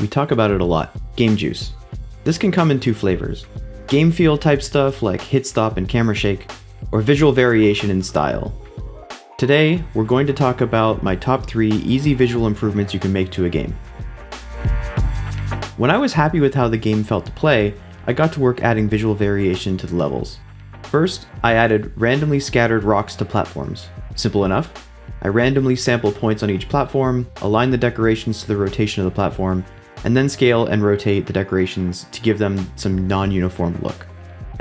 we talk about it a lot, game juice. This can come in two flavors, game feel type stuff like hit stop and camera shake, or visual variation in style. Today, we're going to talk about my top 3 easy visual improvements you can make to a game. When I was happy with how the game felt to play, I got to work adding visual variation to the levels. First, I added randomly scattered rocks to platforms. Simple enough. I randomly sample points on each platform, align the decorations to the rotation of the platform, and then scale and rotate the decorations to give them some non-uniform look.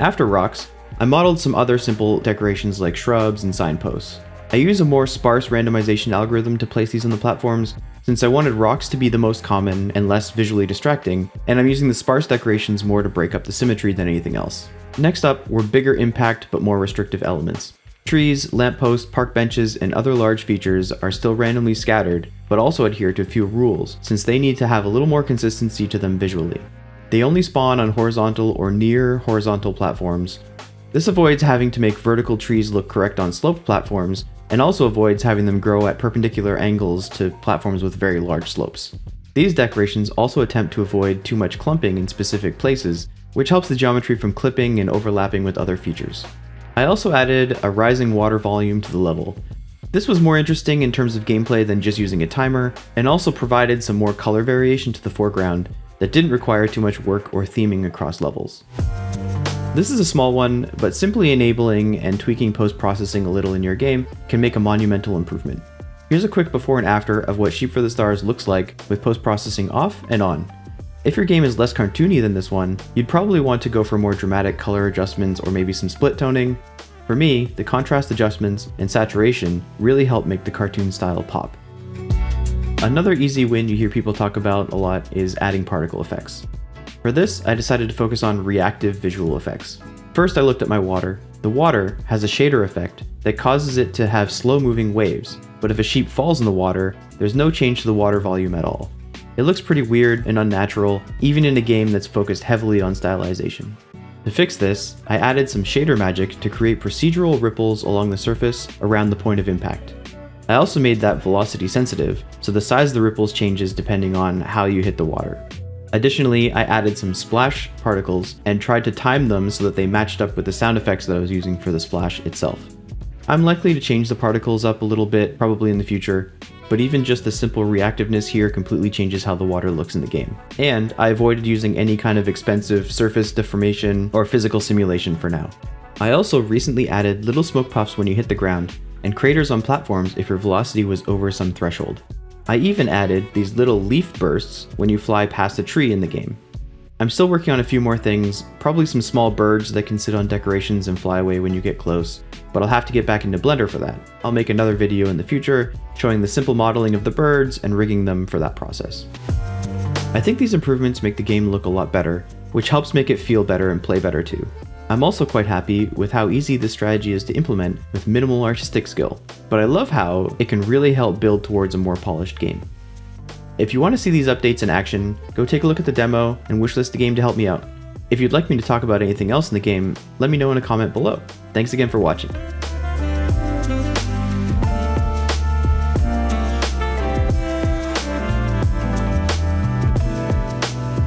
After rocks, I modeled some other simple decorations like shrubs and signposts. I use a more sparse randomization algorithm to place these on the platforms, since I wanted rocks to be the most common and less visually distracting, and I'm using the sparse decorations more to break up the symmetry than anything else. Next up were bigger impact but more restrictive elements. Trees, lampposts, park benches, and other large features are still randomly scattered, but also adhere to a few rules, since they need to have a little more consistency to them visually. They only spawn on horizontal or near horizontal platforms. This avoids having to make vertical trees look correct on sloped platforms, and also avoids having them grow at perpendicular angles to platforms with very large slopes. These decorations also attempt to avoid too much clumping in specific places, which helps the geometry from clipping and overlapping with other features. I also added a rising water volume to the level. This was more interesting in terms of gameplay than just using a timer, and also provided some more color variation to the foreground that didn't require too much work or theming across levels. This is a small one, but simply enabling and tweaking post-processing a little in your game can make a monumental improvement. Here's a quick before and after of what Sheep for the Stars looks like with post-processing off and on. If your game is less cartoony than this one, you'd probably want to go for more dramatic color adjustments or maybe some split toning. For me, the contrast adjustments and saturation really help make the cartoon style pop. Another easy win you hear people talk about a lot is adding particle effects. For this, I decided to focus on reactive visual effects. First, I looked at my water. The water has a shader effect that causes it to have slow-moving waves, but if a sheep falls in the water, there's no change to the water volume at all. It looks pretty weird and unnatural, even in a game that's focused heavily on stylization. To fix this, I added some shader magic to create procedural ripples along the surface around the point of impact. I also made that velocity sensitive, so the size of the ripples changes depending on how you hit the water. Additionally, I added some splash particles and tried to time them so that they matched up with the sound effects that I was using for the splash itself. I'm likely to change the particles up a little bit, probably in the future, but even just the simple reactiveness here completely changes how the water looks in the game. And I avoided using any kind of expensive surface deformation or physical simulation for now. I also recently added little smoke puffs when you hit the ground, and craters on platforms if your velocity was over some threshold. I even added these little leaf bursts when you fly past a tree in the game. I'm still working on a few more things, probably some small birds that can sit on decorations and fly away when you get close, but I'll have to get back into Blender for that. I'll make another video in the future showing the simple modeling of the birds and rigging them for that process. I think these improvements make the game look a lot better, which helps make it feel better and play better too. I'm also quite happy with how easy this strategy is to implement with minimal artistic skill, but I love how it can really help build towards a more polished game. If you want to see these updates in action, go take a look at the demo and wishlist the game to help me out. If you'd like me to talk about anything else in the game, let me know in a comment below. Thanks again for watching.